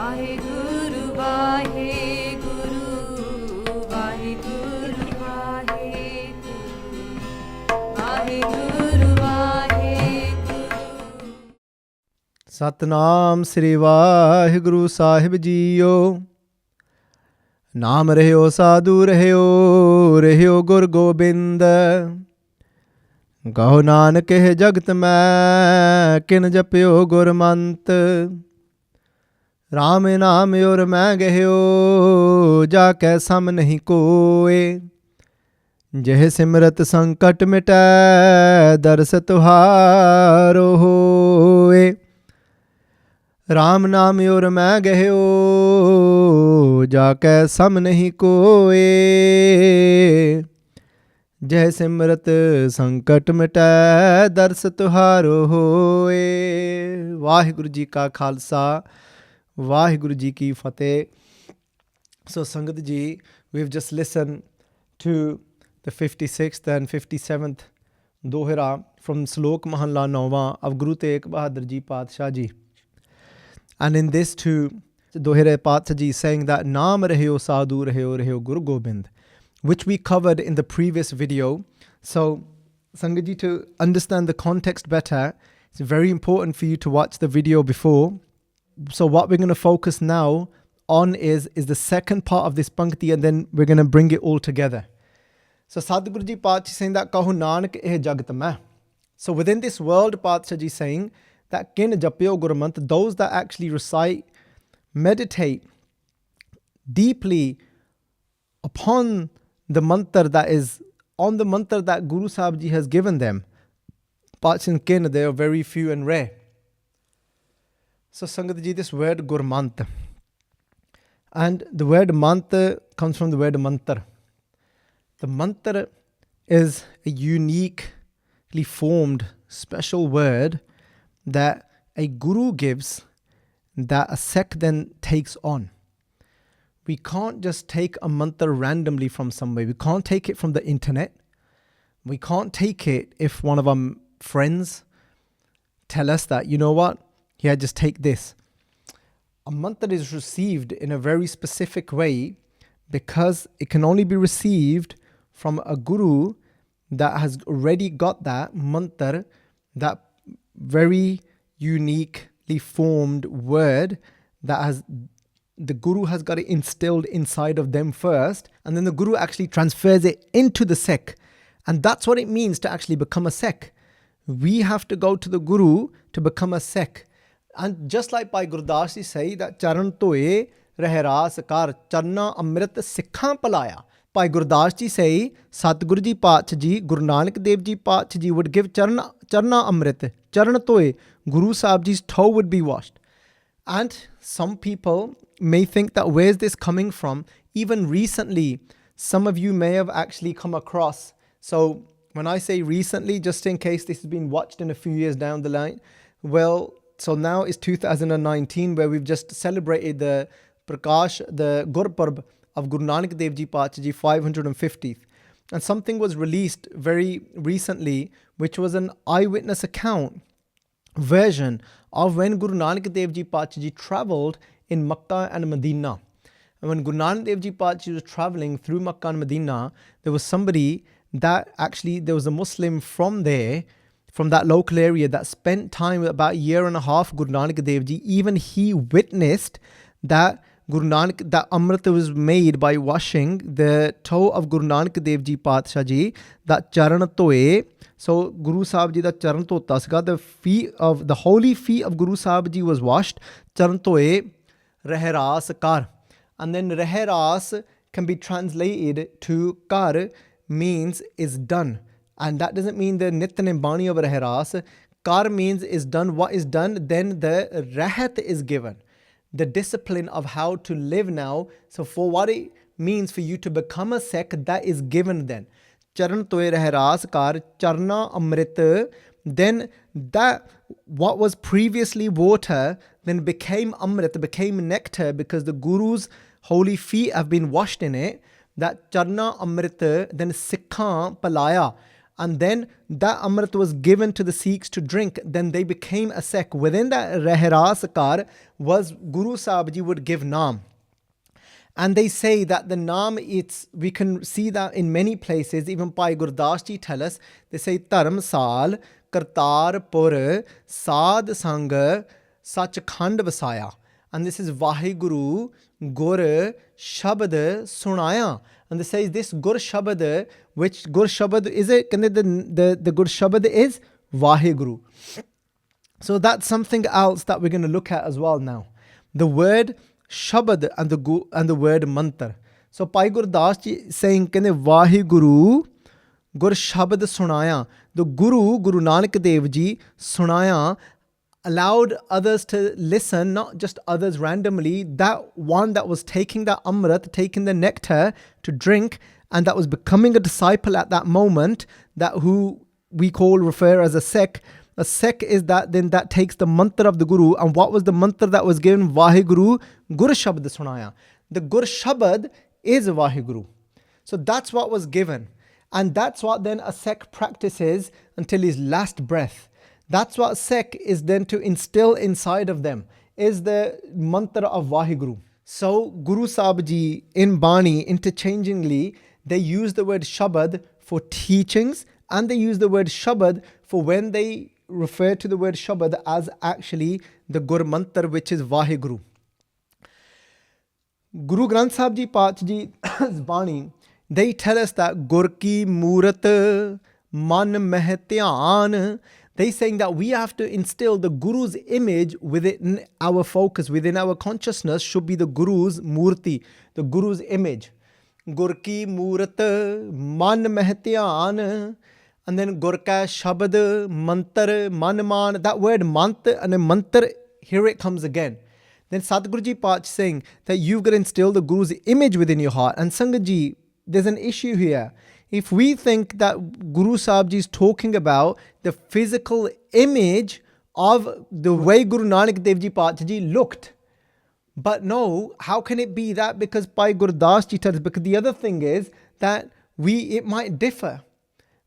ਵਾਹਿਗੁਰੂ ਵਾਹਿਗੁਰੂ ਵਾਹਿਗੁਰੂ ਵਾਹਿਗੁਰੂ ਵਾਹਿਗੁਰੂ ਵਾਹਿਗੁਰੂ। ਸਤਨਾਮ ਸ੍ਰੀ ਵਾਹਿਗੁਰੂ ਸਾਹਿਬ JIO. ਨਾਮ ਰਹਿਓ ਸਾਧੂ ਰਹਿਓ ਗੁਰ ਗੋਬਿੰਦ। ਕਹੋ ਨਾਨਕ ਇਹ ਜਗਤ ਮੈਂ ਕਿਨ ਜਪਿਓ ਗੁਰਮੰਤ। ਰਾਮ ਨਾਮ ਔਰ ਮੈਂ ਗਹਿਓ ਜਾ ਕੈ ਸਮ ਨਹੀਂ ਕੋਏ। ਜਿਹ ਸਿਮਰਤ ਸੰਕਟ ਮਿਟੈ ਦਰਸ ਤੁਹਾਰੋ ਹੋਏ। ਰਾਮ ਨਾਮ ਔਰ ਮੈਂ ਗਹਿਓ ਜਾ ਕੈ ਸਮ ਨਹੀਂ ਕੋਏ। ਜੈ ਸਿਮਰਤ ਸੰਕਟ ਮਿਟੈ ਦਰਸ ਤੁਹਾਰੋ ਹੋਏ। ਵਾਹਿਗੁਰੂ ਜੀ ਕਾ ਖਾਲਸਾ ਵਾਹਿਗੁਰੂ ਜੀ ਕੀ ਫਤਿਹ। So Sangat ji, we've just listened to the 56th and 57th Dohra from Slok Mahalla Nawa of Guru Tegh Bahadur Ji Padshah Ji. And in this too, Dohre Padshah Ji saying that Naam Raheo Sadhu Raheo Guru Gobind, which we covered in the previous video. So Sangat ji, to understand the context better, it's very important for you to watch the video before. So what we're going to focus now on is the second part of this pankti, and then we're going to bring it all together. So Sadhguru Ji Padshah saying that Kahu Nanak eh jagat mein. So within this world, Padshah Ji saying that kin japyo gurmant, those that actually recite, meditate deeply upon the mantra that is on the mantra that Guru Sahib Ji has given them. Padshah kin, they are very few and rare. So Sangat Ji, this word Gurmant, and the word Mant comes from the word Mantar. The Mantar is a uniquely formed special word that a Guru gives that a sect then takes on. We can't just take a mantra randomly from somewhere. We can't take it from the internet. We can't take it if one of our friends tell us that, you know what, yeah, just take this. A mantra is received in a very specific way because it can only be received from a guru that has already got that mantra, that very uniquely formed word that has the guru has got it instilled inside of them first, and then the guru actually transfers it into the sect. And that's what it means to actually become a sect. We have to go to the guru to become a sect. And just like Bhai Gurdas Ji say that charan toye rehras kar charna amrit sikhan palaya. Bhai Gurdas Ji say Satguru Ji Padshah Ji, Guru Nanak Dev Ji Padshah Ji would give charna amrit, charan toye, Guru Sahib Ji's toe would be washed. And some people may think that where's this coming from? Even recently, some of you may have actually come across. So when I say recently, just in case this has been watched in a few years down the line, well, so now it's 2019 where we've just celebrated the Prakash, the Gurpurb of Guru Nanak Dev Ji Padshah Ji 550th. And something was released very recently, which was an eyewitness account version of when Guru Nanak Dev Ji Padshah Ji travelled in Makkah and Medina. And when Guru Nanak Dev Ji Padshah Ji was travelling through Makkah and Medina, there was somebody that actually, there was a Muslim from there, from that local area, that spent time with about a year and a half Guru Nanak Dev Ji. Even he witnessed that Guru Nanak, that Amrita was made by washing the toe of Guru Nanak Dev Ji Padshah Ji, that charan toye. So Guru Sahib Ji da charan tota siga, the holy feet of Guru Sahib Ji was washed, charan toye rehras kar. And then rehras can be translated to kar, means is done. And that doesn't mean the Nityanem Bani of Rehras. Kar means is done. What is done? Then the Rahat is given. The discipline of how to live now. So for what it means for you to become a sect, that is given then. Charan toye Rehras kar charna amrit. Then that what was previously water then became amrit, became nectar, because the Guru's holy feet have been washed in it. That charna amrit, then sikhan palaya. and then that Amrit was given to the Sikhs to drink, then they became a sect. Within that Rehraskar was Guru Sahib Ji would give Naam. And they say that the Naam, we can see that in many places. Even Bhai Gurdas Ji tell us, they say Dharamsal, Kartarpur, Sad Sang, Sachkhand Vasaya. And this is Vaheguru Gur Shabad Sunaya. And they say this Gur Shabad, which Gur Shabad is it? The Gur Shabad is Vaheguru. So that's something else that we're going to look at as well now. The word Shabad and the word Mantar. So Bhai Gurdas Ji saying Vaheguru Gur Shabad Sunaya. The Guru Nanak Dev Ji Sunaya allowed others to listen, not just others randomly. That one that was taking that Amrit, taking the nectar to drink, and that was becoming a disciple at that moment, that who we refer as a Sikh. A Sikh is that then that takes the mantra of the Guru. And what was the mantra that was given? Vaheguru Gur Shabad Sunaya. The Gur Shabad is Vaheguru. So that's what was given. And that's what then a Sikh practices until his last breath. That's what Sikh is then to instill inside of them, is the mantra of Vaheguru. So Guru Sahib Ji in Bani, interchangingly, they use the word Shabad for teachings, and they use the word Shabad for when they refer to the word Shabad as actually the Gur Mantra, which is Vaheguru. Guru Granth Sahib Ji Path Ji's Bani, they tell us that Gur ki Moorat Man Meh Dhyan. They saying that we have to instill the Guru's image within our focus, within our consciousness should be the Guru's Murti, the Guru's image. Gur ki Moorat Man Meh Dhyan. And then Gur ka Shabad Mantar Man Man. That word Mantar and Mantar, here it comes again. Then Satguru Ji Path saying that you've got to instill the Guru's image within your heart. And Sangat Ji, there's an issue here. If we think that Guru Sahib Ji is talking about the physical image of the way Guru Nanak Dev Ji Path Ji looked, but no, how can it be that? Because Bhai Gurdas Ji tells us, because the other thing is that it might differ.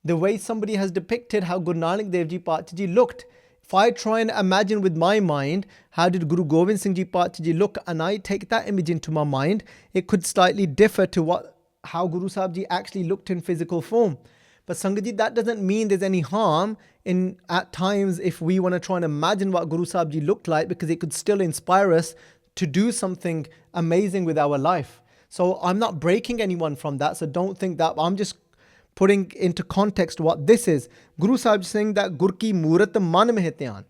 The way somebody has depicted how Guru Nanak Dev Ji Path Ji looked. If I try and imagine with my mind, how did Guru Gobind Singh Ji Path Ji look, and I take that image into my mind, it could slightly differ to how Guru Sahib Ji actually looked in physical form. But Sangat Ji, that doesn't mean there's any harm in at times if we want to try and imagine what Guru Sahib Ji looked like, because it could still inspire us to do something amazing with our life. So I'm not breaking anyone from that. So don't think that. I'm just putting into context what this is. Guru Sahib is saying that Gur ki Moorat Man Meh Dhyan.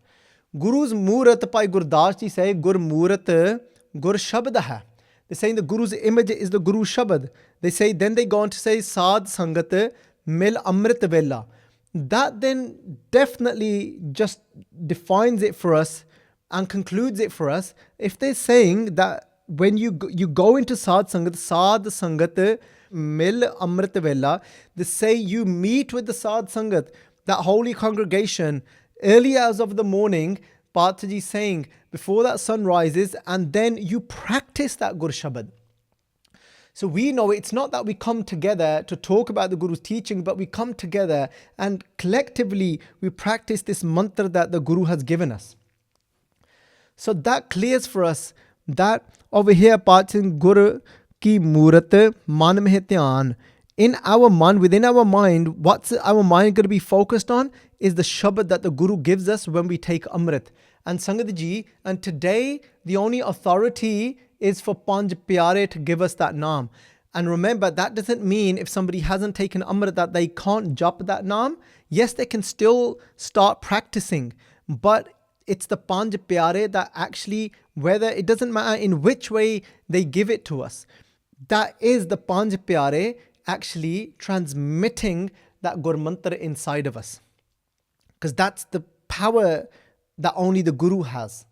Guru's Moorat, Bhai Gurdas Ji say, Gur Moorat Gur Shabad hai. They're saying the Guru's image is the Guru Shabad. They say, then they go on to say, Sad Sangat Mil Amrit Vela. That then definitely just defines it for us and concludes it for us. If they're saying that when you go into Sad Sangat Mil Amrit Vela, they say you meet with the Sad Sangat, that holy congregation, early hours of the morning, Pathji saying, before that sun rises, and then you practice that Gur Shabad. So we know it's not that we come together to talk about the Guru's teaching, but we come together and collectively we practice this mantra that the Guru has given us. So that clears for us that over here, Pathji Gur ki Moorat Man Meh Dhyan. In our mind, within our mind, what's our mind going to be focused on is the Shabad that the Guru gives us when we take Amrit. And Sangat Ji, and today the only authority is for Panj Pyare to give us that Naam. And remember, that doesn't mean if somebody hasn't taken Amrit that they can't jap that Naam. Yes, they can still start practicing, but it's the Panj Pyare that actually, whether it doesn't matter in which way they give it to us, that is the Panj Pyare actually transmitting that Gur Mantra inside of us. Because that's the power that only the Guru has.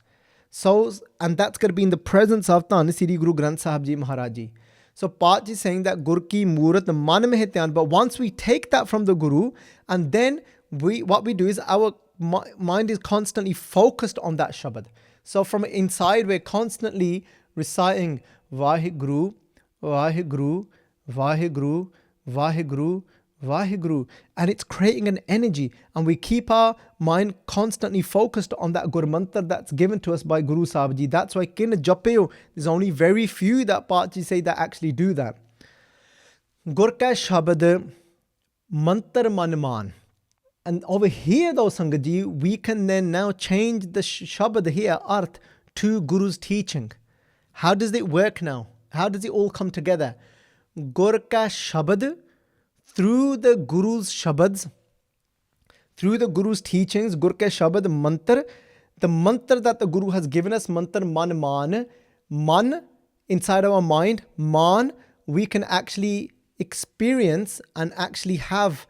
So, and that's going to be in the presence of Dhan Sri Guru Granth Sahib Ji Maharaj Ji. So Path is saying that Gur ki Moorat Man Meh Dhyan. But once we take that from the Guru, and then what we do is our mind is constantly focused on that Shabad. So from inside, we're constantly reciting Vaheguru, Vaheguru, Vaheguru, Vaheguru, Vaheguru. And it's creating an energy. And we keep our mind constantly focused on that Gur Mantra that's given to us by Guru Sahib Ji. That's why kin japeo, there's only very few that Paat Ji say that actually do that. Gur ka Shabad Mantar Manman. And over here though, Sangat Ji, we can then now change the Shabad here, Arth, to Guru's teaching. How does it work now? How does it all come together? Gur ka Shabad, through the Guru's Shabads, through the Guru's teachings, Gur ka Shabad Mantar, the mantra that the Guru has given us, Mantar Man, inside our mind, Man, we can actually experience and actually have,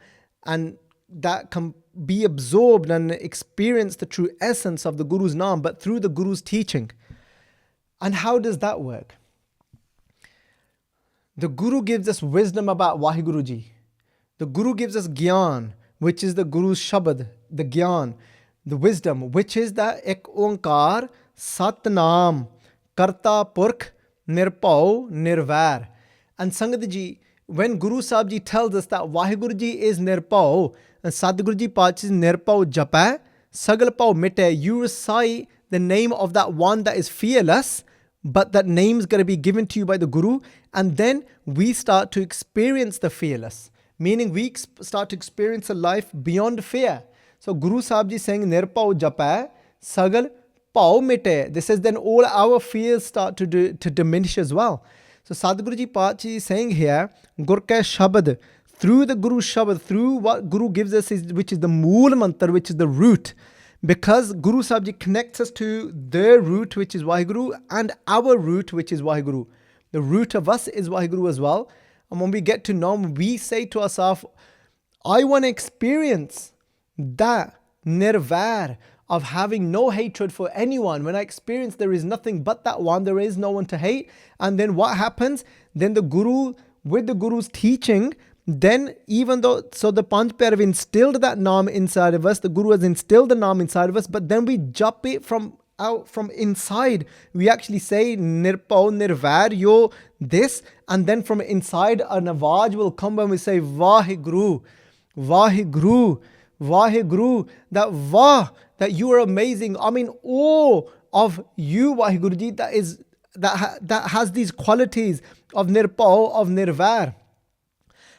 and that can be absorbed and experience the true essence of the Guru's Naam, but through the Guru's teaching. And how does that work? The Guru gives us wisdom about Vaheguru Ji. The Guru gives us Gyan, which is the Guru's Shabad, the Gyan, the wisdom, which is that Ek Onkar Satnam Karta Purkh Nirpau Nirvair. And Sangat Ji, when Guru Sahib Ji tells us that Vaheguru Ji is Nirpau and Sadguru Ji Paat is Nirpau Japa, Sagal Pau Mite, you recite the name of that one that is fearless, but that name is going to be given to you by the Guru, and then we start to experience the fearless, meaning we start to experience a life beyond fear. So Guru Sahib Ji saying Nirpau Japa, Sagal Pau Mite. This is then all our fears start to diminish as well. So Sadguru Ji Paat Ji is saying here, Gur ka Shabad, through the Guru Shabad, through what Guru gives us, which is the Mool Mantra, which is the root. Because Guru Sahib Ji connects us to their root, which is Vaheguru, and our root, which is Vaheguru. The root of us is Vaheguru as well. And when we get to Naam, we say to ourselves, I want to experience that nirvair of having no hatred for anyone. When I experience there is nothing but that one, there is no one to hate. And then what happens? Then the Guru, with the Guru's teaching, then even though, so the Panch Pyar have instilled that Naam inside of us, the Guru has instilled the Naam inside of us, but then we jump it from out from inside. We actually say Nirpau Nirvair Yo this, and then from inside an awaj will come when we say Vaheguru, Vaheguru, Vaheguru, that Vah, that you are amazing. I'm in awe of you, Vaheguru Ji, that has these qualities of Nirpau, of Nirvair.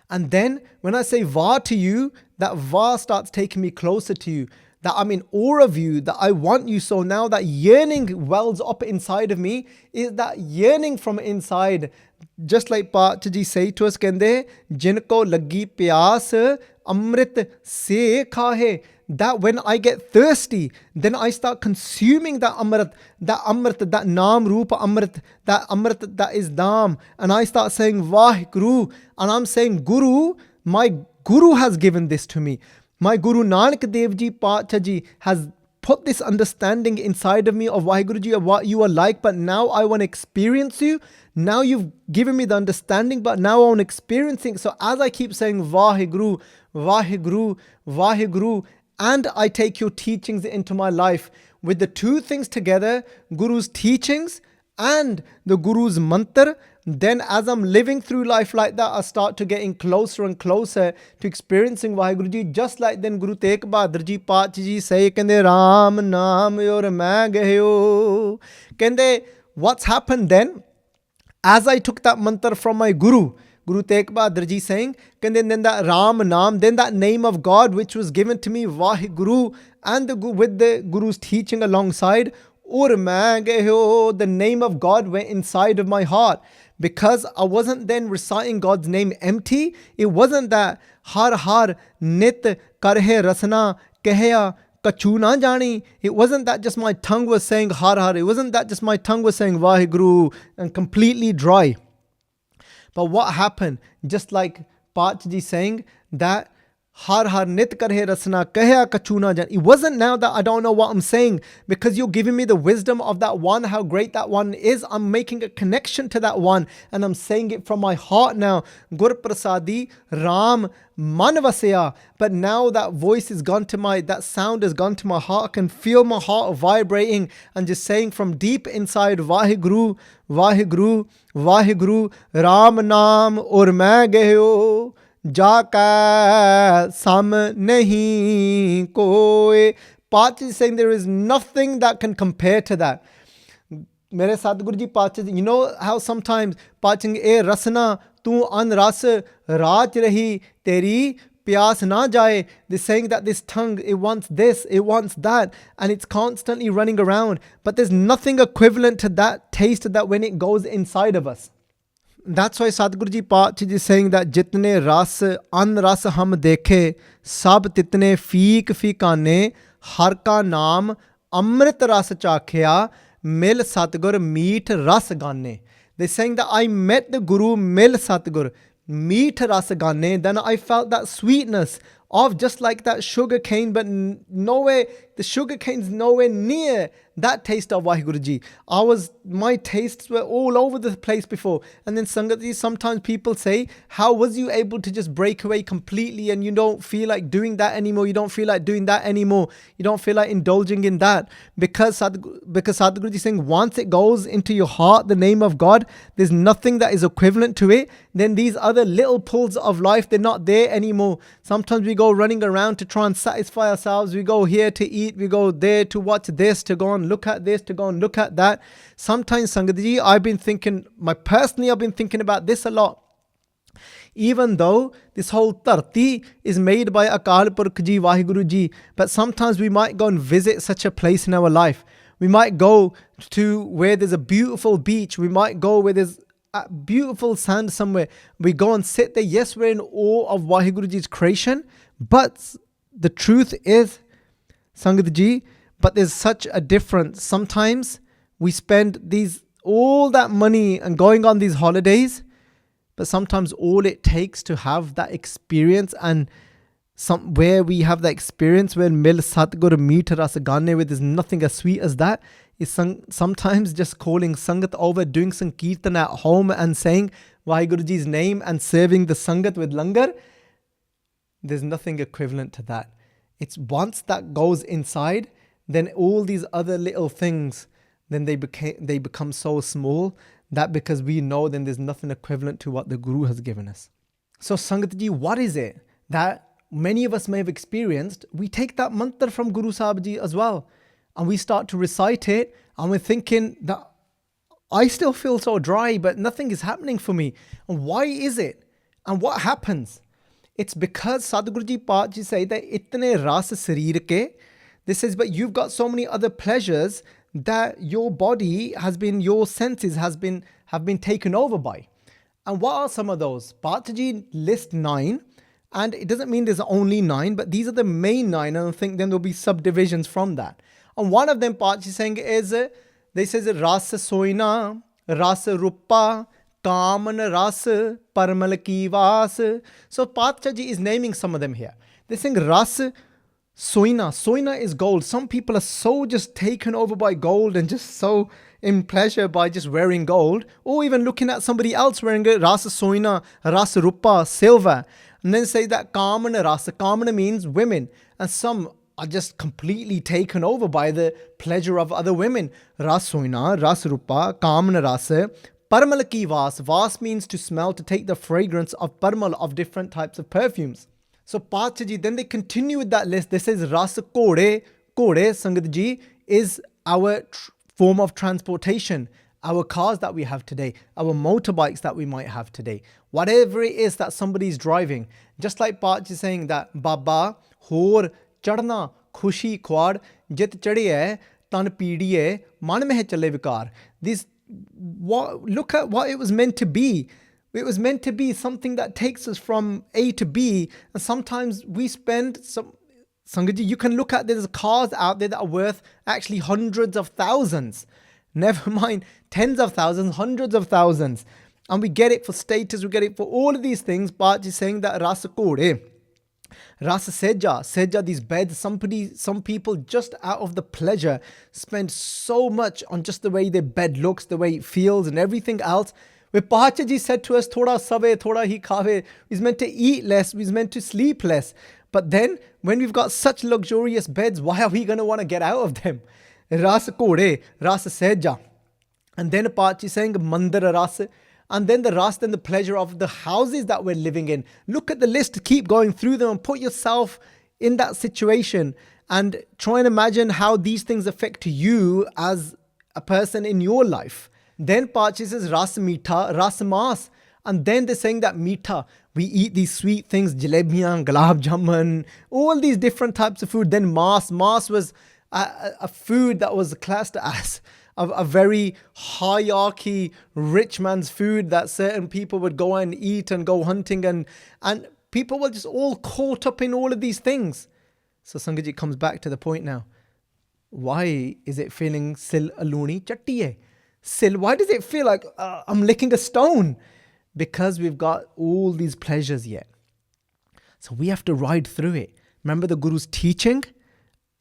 And then when I say Va to you, that Va starts taking me closer to you, that I'm in awe of you, that I want you. So now that yearning wells up inside of me, is that yearning from inside. Just like Paat Ji say to us, Kende, Jinko lagi pyas amrit se khahe. That when I get thirsty, then I start consuming that amrit, that Naam Rupa Amrit, that is Naam. And I start saying Vaheguru, and I'm saying Guru, my Guru has given this to me. My Guru Nanak Dev Ji Paat Ji has put this understanding inside of me of Vaheguru Ji, of what you are like, but now I want to experience you. Now you've given me the understanding, but now I want experiencing. So as I keep saying Vaheguru, Vaheguru, Vaheguru, and I take your teachings into my life, with the two things together, Guru's teachings and the Guru's mantra, then as I'm living through life like that, I start to getting closer and closer to experiencing Vaheguru Ji. Just like then Guru Tegh Bahadur Ji Paat Ji say, Kende Ram Naam Yor Main Gayo. Kende, what's happened then? As I took that mantra from my Guru, Guru Tegh Bahadur Ji saying, and then that Ram Naam, then that name of God which was given to me, Vaheguru, and with the Guru's teaching alongside, Ur Main Gayo, the name of God went inside of my heart. Because I wasn't then reciting God's name empty. It wasn't that Har Har Nit Karhe Rasana Kehya Kachu na jani. It wasn't that just my tongue was saying Har Har. It wasn't that just my tongue was saying Vaheguru and completely dry. But what happened? Just like Paat Ji saying that Har Har Nit Karhe Rasana Kehya Kachu na jani. It wasn't now that I don't know what I'm saying, because you're giving me the wisdom of that one, how great that one is. I'm making a connection to that one and I'm saying it from my heart now. Gur Prasadi Ram Man Vasya. But now that voice is gone to that sound has gone to my heart. I can feel my heart vibrating and just saying from deep inside, Vaheguru, Vaheguru, Vaheguru, Ram Naam Ur Main Gayo. Jaka sam nahi koi. Pachi is saying there is nothing that can compare to that. Mere Sadhguru Ji Pachi, you know how sometimes Paching e rasna tu an ras raach rahi teri pyas na jaye. They're saying that this tongue, it wants this, it wants that, and it's constantly running around. But there's nothing equivalent to that taste that when it goes inside of us. That's why Sadhguru Ji Pachi is saying that jitne ras an ras hum dekhe sab titne feek feekane har ka naam amrit ras chakhya mil Satgur meet ras gane. They're saying that I met the Guru mil Satgur meet ras gane. Then I felt that sweetness of just like that sugar cane, but nowhere, the sugar cane's nowhere near that taste of Vaheguru Ji. My tastes were all over the place before. And then Sangat Ji, sometimes people say, how was you able to just break away completely and you don't feel like doing that anymore? You don't feel like doing that anymore. You don't feel like indulging in that. Because Sadhguru Ji is saying, once it goes into your heart, the name of God, there's nothing that is equivalent to it. Then these other little pulls of life, they're not there anymore. Sometimes we go running around to try and satisfy ourselves. We go here to eat. We go there to watch this, to go and look at this, to go and look at that. Sometimes, Sangat Ji, I've been thinking about this a lot. Even though this whole Tarti is made by Akal Purkh Ji, Vaheguru Ji, but sometimes we might go and visit such a place in our life. We might go to where there's a beautiful beach. We might go where there's a beautiful sand somewhere. We go and sit there. Yes, we're in awe of Vaheguru Ji's creation, but the truth is, Sangat Ji, but there's such a difference. Sometimes we spend all that money and going on these holidays, but sometimes all it takes to have that experience, and where we have that experience where Mil Satgur meet ras gane, where there's nothing as sweet as that, is sometimes just calling Sangat over, doing some kirtan at home and saying Vaheguru Ji's name and serving the Sangat with langar. There's nothing equivalent to that. It's once that goes inside, then all these other little things, then they become so small that because we know then there's nothing equivalent to what the Guru has given us. So Sangat Ji, what is it that many of us may have experienced? We take that mantra from Guru Sahib Ji as well, and we start to recite it, and we're thinking that I still feel so dry, but nothing is happening for me. And why is it? And what happens? It's because Sadhguru Ji Pachi say that itne ras sareer ke. This says, but you've got so many other pleasures that your body has been, your senses have been taken over by. And what are some of those? Pachi Ji list 9, and it doesn't mean there's only 9, but these are the main 9, and I think then there'll be subdivisions from that. And one of them Pachi saying is, they says ras soina, ras rupa, Kaman ras, parmal ki vas. So Pacha Ji is naming some of them here. They're saying ras, soina. Soina is gold. Some people are so just taken over by gold and just so in pleasure by just wearing gold, or even looking at somebody else wearing it. Ras soina, ras rupa, silver. And then say that Kaman ras. Kaman means women. And some are just completely taken over by the pleasure of other women. Ras soina, ras rupa, Kaman ras. Parmal ki vas. Vas means to smell, to take the fragrance of parmal, of different types of perfumes. So Pacha Ji, then they continue with that list. They says ras kode. Kode, Sangat Ji, is our form of transportation. Our cars that we have today, our motorbikes that we might have today, whatever it is that somebody's driving. Just like Pacha is saying that Baba, hor, chadna, khushi, khwad, jit chade hai, tan peedi hai, man mein hai chale vikar. Look at what it was meant to be. It was meant to be something that takes us from A to B. And sometimes we spend Sangat Ji, you can look at, there's cars out there that are worth actually hundreds of thousands. Never mind tens of thousands, hundreds of thousands. And we get it for status, we get it for all of these things. But just saying that ras kode, ras seja, these beds, some people just out of the pleasure spend so much on just the way their bed looks, the way it feels and everything else. Where Pacha Ji said to us, thoda save, thoda hi khave, is meant to eat less, is meant to sleep less. But then when we've got such luxurious beds, why are we going to want to get out of them? Ras kode, ras seja. And then Pacha Ji saying mandir ras. and then the rust and the pleasure of the houses that we're living in. Look at the list, keep going through them and put yourself in that situation and try and imagine how these things affect you as a person in your life. Then Pachi says ras meetha, ras mas. And then they're saying that meetha, we eat these sweet things, jalebiyan, gulab jamun, all these different types of food. Then mas was a food that was classed as a very hierarchy, rich man's food that certain people would go and eat and go hunting, and people were just all caught up in all of these things. So Sangaji comes back to the point now. Why is it feeling sil aluni chattiye? Sil, why does it feel like I'm licking a stone? Because we've got all these pleasures yet. So we have to ride through it. Remember the Guru's teaching?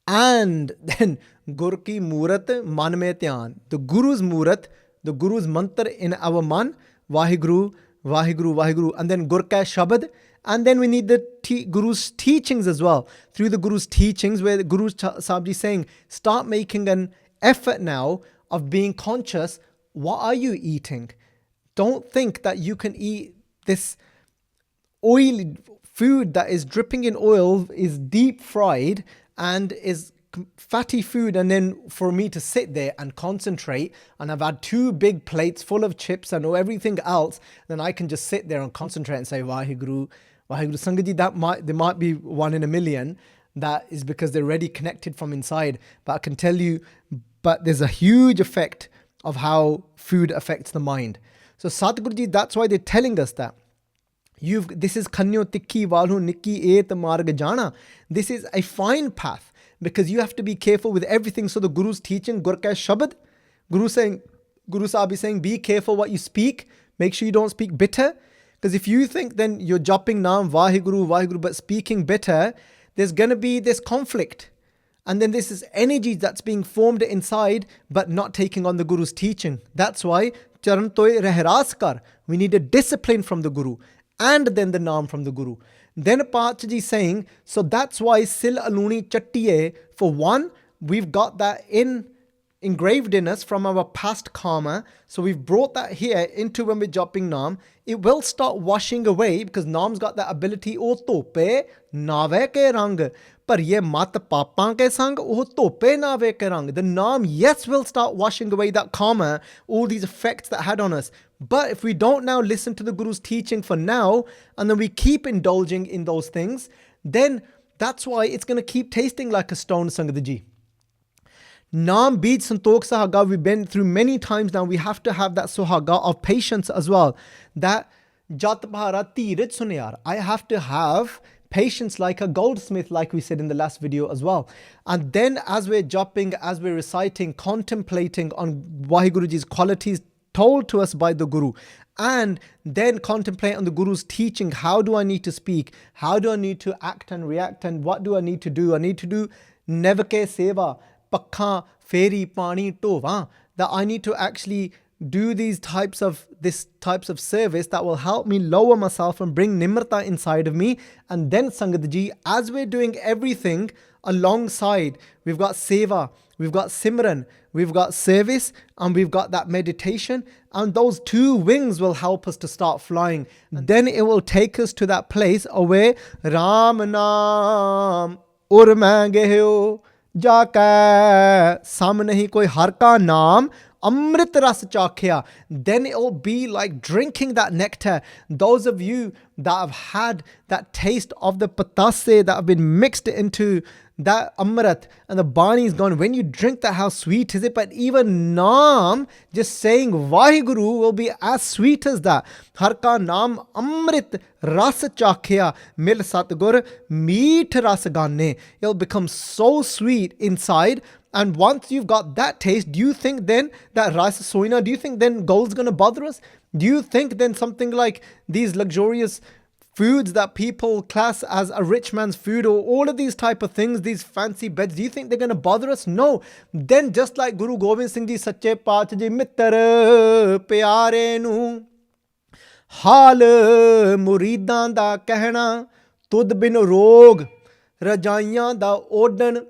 And then Gur ki Murat man mein dhyan. The Guru's Murat, the Guru's mantra in our man, Vaheguru, Vaheguru, Vaheguru. And then Gur ka Shabad. And then we need the Guru's teachings as well. Through the Guru's teachings, where the Guru Sahib Ji is saying, start making an effort now of being conscious. What are you eating? Don't think that you can eat this oily food that is dripping in oil, is deep fried and is fatty food, and then for me to sit there and concentrate, and I've had 2 big plates full of chips and everything else, then I can just sit there and concentrate and say Vaheguru, Vaheguru. Sangaji, there might be 1 in a million. That is because they're already connected from inside. But I can tell you, but there's a huge effect of how food affects the mind. So Satguru, that's why they're telling us that. This is Kanyo Tikki Valhu Nikki Et Marg Jana. This is a fine path, because you have to be careful with everything. So the Guru's teaching, Gur Ka Shabad, Guru Sahib is saying, be careful what you speak. Make sure you don't speak bitter. Because if you think then you're jumping Naam, Vaheguru, Vaheguru, but speaking bitter, there's going to be this conflict. And then this is energy that's being formed inside, but not taking on the Guru's teaching. That's why Charan Toy Rehras Kar. We need a discipline from the Guru, and then the Naam from the Guru. Then Pachaji saying, so that's why Sil Aluni Chattiye, for one, we've got that engraved in us from our past karma. So we've brought that here into when we're joping Naam. It will start washing away, because Naam's got that ability, O tope nave ke rang. Par ye mat papan ke sang, oh tope nave ke rang. The Naam, yes, will start washing away that karma, all these effects that had on us. But if we don't now listen to the Guru's teaching for now, and then we keep indulging in those things, then that's why it's going to keep tasting like a stone, Sangat Ji. Naam Beej Santokh Sahaga, we've been through many times now. We have to have that Sohaga of patience as well. That Jat Bhara Tiraj Sunyar. I have to have patience like a goldsmith, like we said in the last video as well. And then as we're jopping, as we're reciting, contemplating on Vaheguruji's qualities told to us by the Guru, and then contemplate on the Guru's teaching. How do I need to speak? How do I need to act and react? And what do I need to do? I need to do Nevake Seva, Pakha, Feri, Pani, Tova. That I need to actually do these types of service that will help me lower myself and bring Nimrata inside of me. And then Sangat Ji, as we're doing everything alongside, we've got Seva, we've got Simran, we've got service, and we've got that meditation, and those 2 wings will help us to start flying. And then it will take us to that place where Ram Naam Ur Mangeho Jaka Sam Nahi Koi Har Ka Naam Amrit Ras Chakhya. Then it will be like drinking that nectar. Those of you that have had that taste of the patasse that have been mixed into that Amrit, and the Bani is gone. When you drink that, how sweet is it? But even Naam, just saying Vaheguru, will be as sweet as that. Har ka Naam Amrit Ras Chakhya Mil Satgur Meet Ras Gane. It'll become so sweet inside. And once you've got that taste, do you think then that Ras Soina, do you think then gold's going to bother us? Do you think then something like these luxurious foods that people class as a rich man's food, or all of these type of things, these fancy beds, do you think they're going to bother us? No. Then just like Guru Gobind Singh Ji, Sache Paatshah Ji, Mittar Pyare Nu Hal Muridan da Kehna, Tud bin Rog Rajaiyan da Odan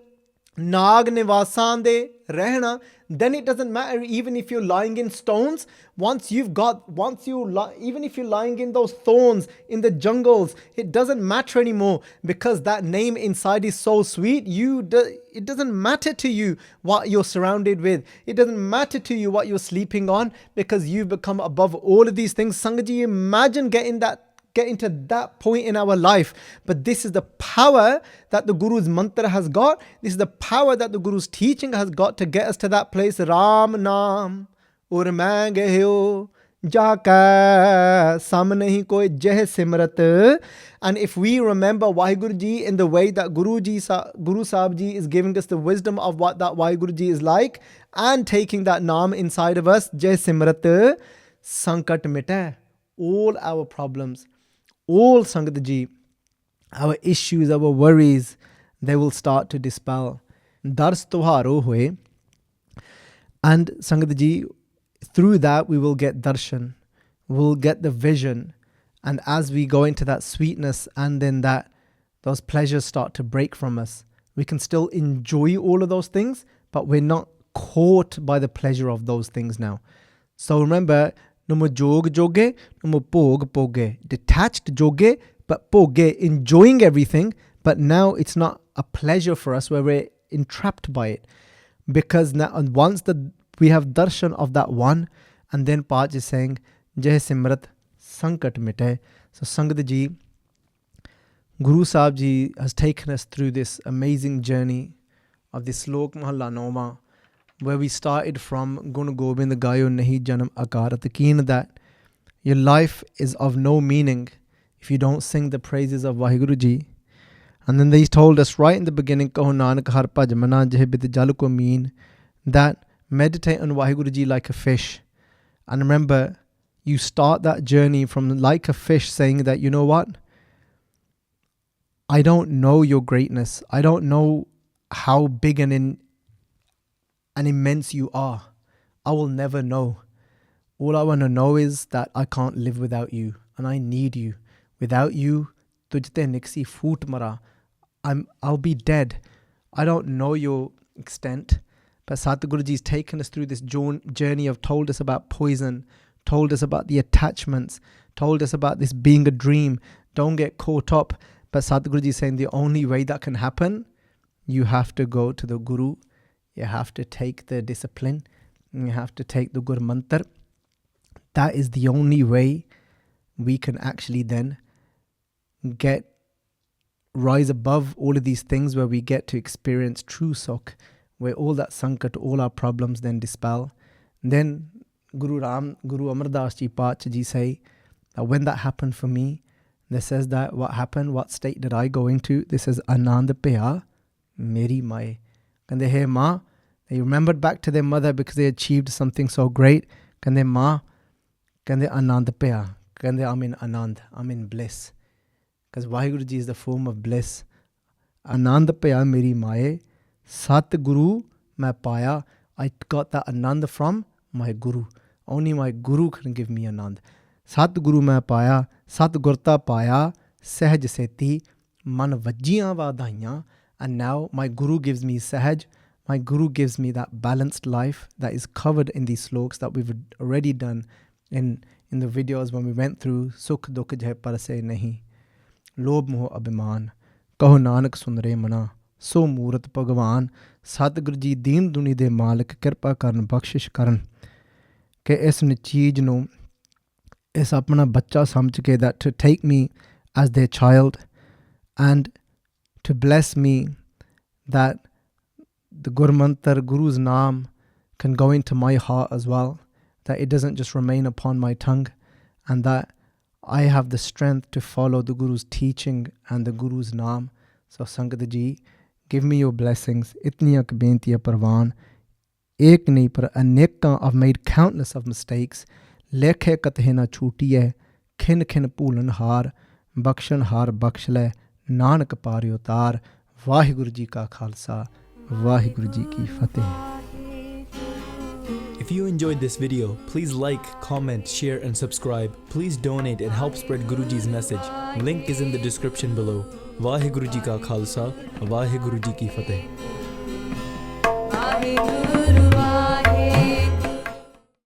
Naag Nivasan de Rehna. then it doesn't matter even if you're lying in stones. Even if you're lying in those thorns in the jungles, it doesn't matter anymore, because that name inside is so sweet. It doesn't matter to you what you're surrounded with. It doesn't matter to you what you're sleeping on, because you've become above all of these things. Sangat ji, imagine getting to that point in our life. But this is the power that the Guru's mantra has got. This is the power that the Guru's teaching has got to get us to that place. Ram naam ur main gehyo jaka sam nahi koi jeh simrat. And if we remember Waheguru Ji in the way that Guru Sahib Ji is giving us the wisdom of what that Waheguru Ji is like, and taking that naam inside of us, jeh simrat, sankat mittai. All our problems, all Sangat Ji, our issues, our worries, they will start to dispel. Dars tuharo hoye. And Sangat Ji, through that we will get darshan, we'll get the vision. And as we go into that sweetness, and then those pleasures start to break from us, we can still enjoy all of those things, but we're not caught by the pleasure of those things now. So remember, Numo jog joge, numo pog poge. Detached joge, but poge, enjoying everything, but now it's not a pleasure for us where we're entrapped by it. Because now, once we have darshan of that one, and then Paj is saying, Jai Simrat Sankat Mittai. So Sangat Ji, Guru Sahib Ji has taken us through this amazing journey of this Slok Mahalla Noma, where we started from Gun Gobind Gayo Nahi Janam Akarat Keen, that your life is of no meaning if you don't sing the praises of Waheguru Ji. And then they told us right in the beginning, Kaho Nanak Har Bhaj Mana Jeh Bid Jal Ko Meen, that meditate on Waheguru Ji like a fish. And remember, you start that journey from like a fish, saying that, you know what? I don't know your greatness. I don't know how big and immense you are. I will never know. All I want to know is that I can't live without you, and I need you. Without you, tujhte niksi foot mara. I'll be dead. I don't know your extent. But Satguru Ji's taken us through this journey of told us about poison, told us about the attachments, told us about this being a dream. Don't get caught up. But Satguru Ji is saying the only way that can happen, you have to go to the Guru. You have to take the discipline. You have to take the Gur Mantar. That is the only way we can actually then rise above all of these things, where we get to experience true Sukh, where all that sankat, all our problems then dispel. Then Guru Amar Das Ji Pach Ji say that when that happened for me, they says that what happened, what state did I go into? This is Anand Paya Meri Mai. Kande hey Ma, they remembered back to their mother because they achieved something so great. Kande Ma, kande Anand Paya. Kande I'm in Anand, I'm in bliss. Because Waheguru Ji is the form of bliss. Anand Paya Meri Mai. Sat Guru main paya. I got that Anand from my Guru. Only my Guru can give me Anand. Sat Guru main paya. Sat Gurta paya. Sahaj seti. Man vajjiyan vadaiyan. And now my Guru gives me Sahaj. My Guru gives me that balanced life that is covered in these sloks that we've already done in the videos when we went through Sukh Dukh Jai Parse Nahi. Lobh Moh Abhiman. Kaho Nanak Sun Re Mana. So Moorat Bhagwan. Satguru Ji Deen Duni De Malik Kirpa Karan Bakshish Karan. Ke is cheez nu is apna bachcha samjh ke, that to take me as their child and to bless me, that the Gur Mantar, Guru's Naam can go into my heart as well, that it doesn't just remain upon my tongue, and that I have the strength to follow the Guru's teaching and the Guru's Naam. So Sangat Ji, give me your blessings. Itniya k bentiya parwan. Ek nahi par anekan. I've made countless of mistakes. Lekhe kathe na chhuti hai. Khin khin bhulan har. Bakshan har baksh le. Nanak pari utar. Waheguru Ji ka Khalsa. Waheguru Ji ki Fateh. If you enjoyed this video, please like, comment, share and subscribe. Please donate and help spread Guruji's message. Link is in the description below. Waheguru Ji ka Khalsa, Waheguru Ji ki Fateh. Waheguru